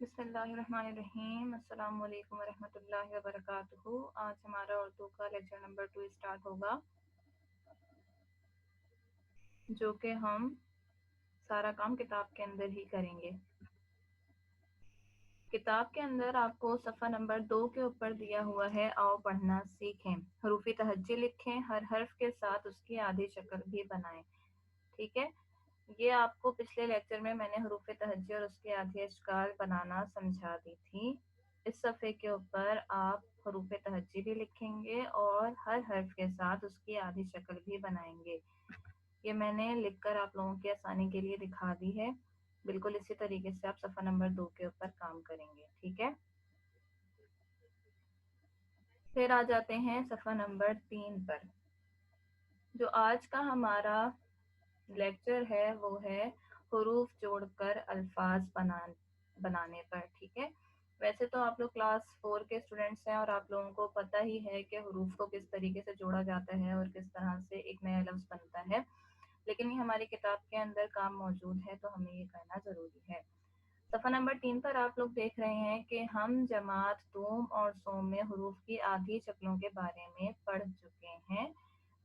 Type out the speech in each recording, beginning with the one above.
بسم اللہ الرحمن الرحیم، السلام علیکم ورحمۃ اللہ وبرکاتہ۔ آج ہمارا اردو کا لیکچر نمبر 2 اسٹارٹ ہوگا، جو کہ ہم سارا کام کتاب کے اندر ہی کریں گے۔ کتاب کے اندر آپ کو صفحہ نمبر 2 کے اوپر دیا ہوا ہے، آؤ پڑھنا سیکھیں۔ حروف تہجی لکھیں، ہر حرف کے ساتھ اس کی آدھی شکل بھی بنائیں۔ ٹھیک ہے، یہ آپ کو پچھلے لیکچر میں نے حروف تہجی اور اس کی آدھی اشکال بنانا سمجھا دی تھی۔ اس صفحے کے اوپر آپ حروف تہجی بھی لکھیں گے اور ہر حرف کے ساتھ اس کی آدھی شکل بھی بنائیں گے۔ یہ میں نے لکھ کر آپ لوگوں کی آسانی کے لیے دکھا دی ہے۔ بالکل اسی طریقے سے آپ صفحہ نمبر 2 کے اوپر کام کریں گے۔ ٹھیک ہے، پھر آ جاتے ہیں صفحہ نمبر 3 پر۔ جو آج کا ہمارا لیکچر ہے وہ ہے حروف جوڑ کر الفاظ بنانے پر۔ ٹھیک ہے، ویسے تو آپ لوگ کلاس 4 کے اسٹوڈینٹس ہیں اور آپ لوگوں کو پتہ ہی ہے کہ حروف کو کس طریقے سے جوڑا جاتا ہے اور کس طرح سے ایک نیا لفظ بنتا ہے، لیکن یہ ہماری کتاب کے اندر کام موجود ہے تو ہمیں یہ کرنا ضروری ہے۔ صفحہ نمبر 3 پر آپ لوگ دیکھ رہے ہیں کہ ہم جماعت دوم اور سوم میں حروف کی آدھی شکلوں کے بارے میں پڑھ چکے ہیں۔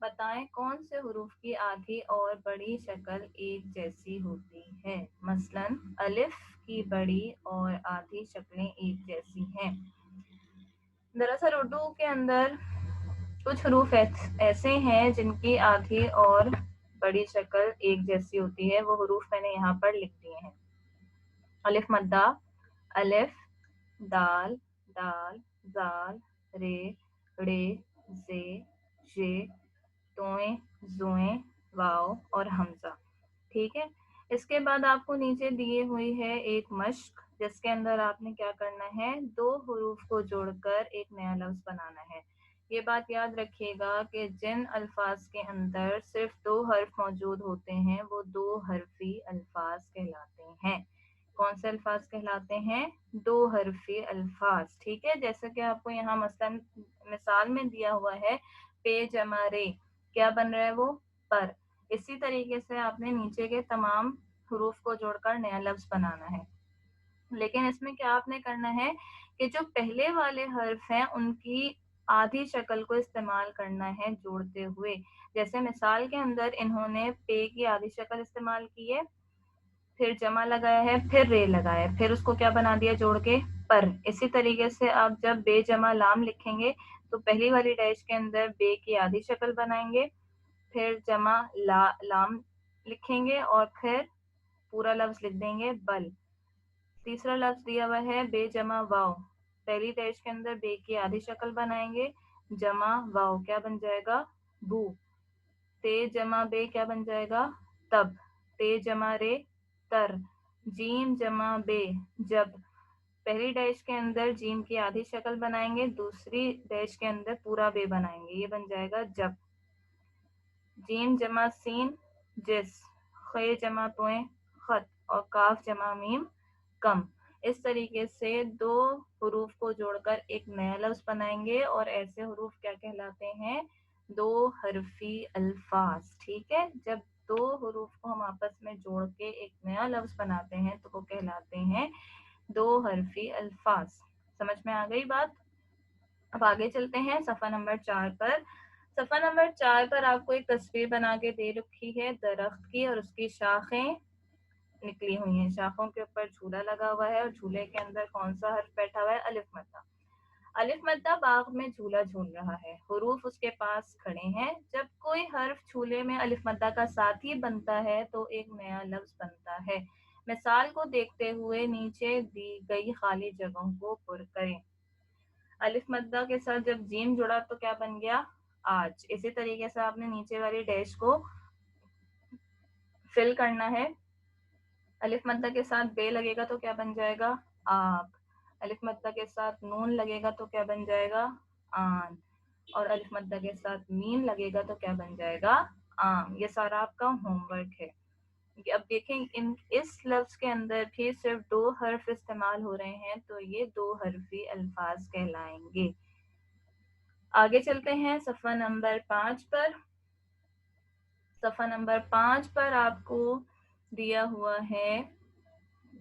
بتائیں کون سے حروف کی آدھی اور بڑی شکل ایک جیسی ہوتی ہے؟ مثلاً الف کی بڑی اور آدھی شکلیں ایک جیسی ہیں۔ دراصل اردو کے اندر کچھ حروف ایسے ہیں جن کی آدھی اور بڑی شکل ایک جیسی ہوتی ہے، وہ حروف میں نے یہاں پر لکھ دیے ہیں۔ الف مدہ، الف، دال، دال، زال، رے، ڑے، زے، ژے، توئیں، زوئیں، واو اور حمزہ۔ ٹھیک ہے، اس کے بعد آپ کو نیچے دیے ہوئی ہے ایک مشق، جس کے اندر آپ نے کیا کرنا ہے، 2 حروف کو جوڑ کر ایک نیا لفظ بنانا ہے۔ یہ بات یاد رکھیے گا کہ جن الفاظ کے اندر صرف 2 حرف موجود ہوتے ہیں وہ 2 حرفی الفاظ کہلاتے ہیں۔ کون سے الفاظ کہلاتے ہیں؟ 2 حرفی الفاظ۔ ٹھیک ہے، جیسے کہ آپ کو یہاں مثال میں دیا ہوا ہے پے جمع رے، کیا بن رہا ہے وہ؟ پر۔ اسی طریقے سے آپ نے نیچے کے تمام حروف کو جوڑ کر نیا لفظ بنانا ہے، لیکن اس میں کیا آپ نے کرنا ہے کہ جو پہلے والے حرف ہیں ان کی آدھی شکل کو استعمال کرنا ہے جوڑتے ہوئے۔ جیسے مثال کے اندر انہوں نے پے کی آدھی شکل استعمال کی ہے، پھر جمع لگایا ہے، پھر رے لگایا ہے، پھر اس کو کیا بنا دیا جوڑ کے؟ پر۔ اسی طریقے سے آپ جب بے جمع لام لکھیں گے تو پہلی والی ڈیش کے اندر بے کی آدھی شکل بنائیں گے، پھر جمع لام لکھیں گے اور پھر پورا لفظ لکھ دیں گے بل۔ تیسرا لفظ دیا ہوا ہے بے جمع واو، پہلی ڈیش کے اندر بے کی آدھی شکل بنائیں گے، جمع واو کیا بن جائے گا؟ بو۔ تے جمع بے کیا بن جائے گا؟ تب۔ تے جمع رے تر۔ جیم جمع بے جب، پہلی ڈیش کے اندر جیم کی آدھی شکل بنائیں گے، دوسری ڈیش کے اندر پورا بے بنائیں گے، یہ بن جائے گا جب۔ جیم جمع سین جس، خے جمع توئیں خط اور کاف جمع میم کم۔ اس طریقے سے 2 حروف کو جوڑ کر ایک نیا لفظ بنائیں گے اور ایسے حروف کیا کہلاتے ہیں؟ 2 حرفی الفاظ۔ ٹھیک ہے، جب 2 حروف کو ہم آپس میں جوڑ کے ایک نیا لفظ بناتے ہیں تو وہ کہلاتے ہیں 2 حرفی الفاظ۔ سمجھ میں آ گئی بات؟ اب آگے چلتے ہیں صفحہ نمبر 4 پر۔ صفحہ نمبر 4 پر آپ کو ایک تصویر بنا کے دے رکھی ہے درخت کی، اور اس کی شاخیں نکلی ہوئی ہیں، شاخوں کے اوپر جھولا لگا ہوا ہے اور جھولے کے اندر کون سا حرف بیٹھا ہوا ہے؟ الف مدہ۔ الف مدہ باغ میں جھولا جھول رہا ہے، حروف اس کے پاس کھڑے ہیں۔ جب کوئی حرف جھولے میں الف مدہ کا ساتھی بنتا ہے تو ایک نیا لفظ بنتا ہے۔ مثال کو دیکھتے ہوئے نیچے دی گئی خالی جگہوں کو پر کریں۔ الف مدہ کے ساتھ جب جیم جڑا تو کیا بن گیا؟ آج۔ اسی طریقے سے آپ نے نیچے والی ڈیش کو فل کرنا ہے۔ الف مدہ کے ساتھ بے لگے گا تو کیا بن جائے گا؟ آپ۔ الف مدہ کے ساتھ نون لگے گا تو کیا بن جائے گا؟ آن۔ اور الف مدہ کے ساتھ میم لگے گا تو کیا بن جائے گا؟ آم۔ یہ سارا آپ کا ہوم ورک ہے۔ اب دیکھیں اس لفظ کے اندر بھی صرف 2 حرف استعمال ہو رہے ہیں تو یہ 2 حرفی الفاظ کہلائیں گے۔ آگے چلتے ہیں صفحہ نمبر 5 پر۔ صفحہ نمبر 5 پر آپ کو دیا ہوا ہے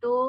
2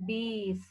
20।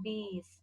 20।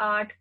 8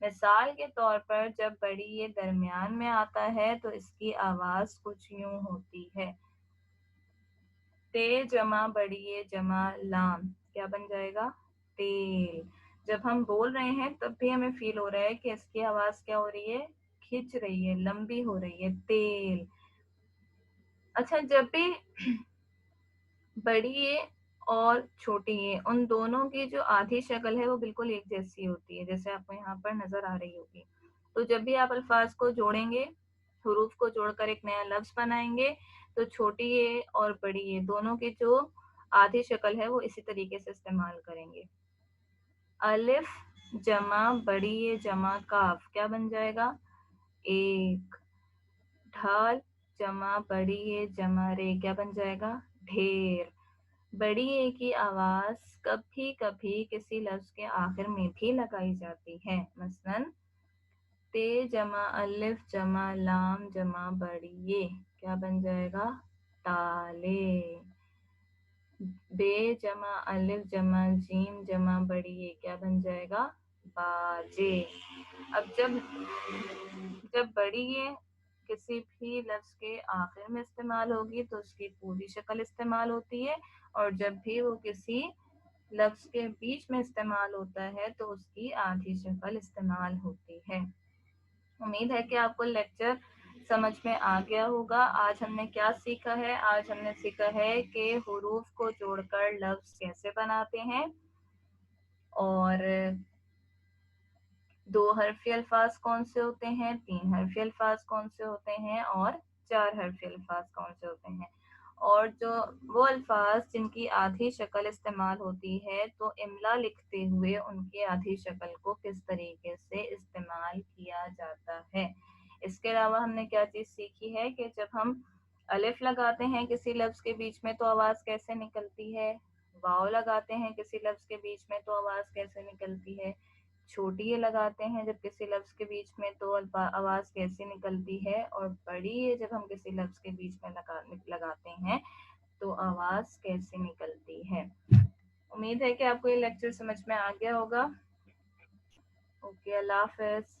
مثال کے طور پر جب بڑی یہ درمیان میں آتا ہے تو اس کی آواز کچھ یوں ہوتی ہے، تے جمع بڑی یہ جمع لام، کیا بن جائے گا؟ تیل۔ جب ہم بول رہے ہیں تب بھی ہمیں فیل ہو رہا ہے کہ اس کی آواز کیا ہو رہی ہے؟ کھچ رہی ہے، لمبی ہو رہی ہے، تیل۔ اچھا، جب بھی بڑی اے اور چھوٹی اے ان دونوں کی جو آدھی شکل ہے وہ بالکل ایک جیسی ہوتی ہے، جیسے آپ کو یہاں پر نظر آ رہی ہوگی۔ تو جب بھی آپ الفاظ کو جوڑیں گے، حروف کو جوڑ کر ایک نیا لفظ بنائیں گے، تو چھوٹی اے اور بڑی اے دونوں کی جو آدھی شکل ہے وہ اسی طریقے سے استعمال کریں گے۔ الف جمع بڑی اے جمع کاف کیا بن جائے گا؟ ایک۔ ڈھال جمع بڑی اے جمع رے کیا بن جائے گا؟ ڈھیر۔ بڑی اے کی آواز کبھی کبھی کسی لفظ کے آخر میں بھی لگائی جاتی ہے، مثلاً تے جمع الف جمع لام جمع بڑی اے کیا بن جائے گا؟ تالے۔ بے جمع الف جمع جیم جمع بڑی اے کیا بن جائے گا؟ باجے۔ اب جب بڑی اے کسی بھی لفظ کے آخر میں استعمال ہوگی تو اس کی پوری شکل استعمال ہوتی ہے، اور جب بھی وہ کسی لفظ کے بیچ میں استعمال ہوتا ہے تو اس کی آدھی شکل استعمال ہوتی ہے۔ امید ہے کہ آپ کو لیکچر سمجھ میں آ گیا ہوگا۔ آج ہم نے کیا سیکھا ہے؟ آج ہم نے سیکھا ہے کہ حروف کو جوڑ کر لفظ کیسے بناتے ہیں، اور 2 حرفی الفاظ کون سے ہوتے ہیں، 3 حرفی الفاظ کون سے ہوتے ہیں، اور 4 حرفی الفاظ کون سے ہوتے ہیں۔ اور جو وہ الفاظ جن کی آدھی شکل استعمال ہوتی ہے تو املا لکھتے ہوئے ان کی آدھی شکل کو کس طریقے سے استعمال کیا جاتا ہے۔ اس کے علاوہ ہم نے کیا چیز سیکھی ہے کہ جب ہم الف لگاتے ہیں کسی لفظ کے بیچ میں تو آواز کیسے نکلتی ہے، واو لگاتے ہیں کسی لفظ کے بیچ میں تو آواز کیسے نکلتی ہے، چھوٹی اے لگاتے ہیں جب کسی لفظ کے بیچ میں تو آواز کیسے نکلتی ہے، اور بڑی اے جب ہم کسی لفظ کے بیچ میں لگاتے ہیں تو آواز کیسے نکلتی ہے۔ امید ہے کہ آپ کو یہ لیکچر سمجھ میں آ گیا ہوگا۔ اوکے، اللہ حافظ۔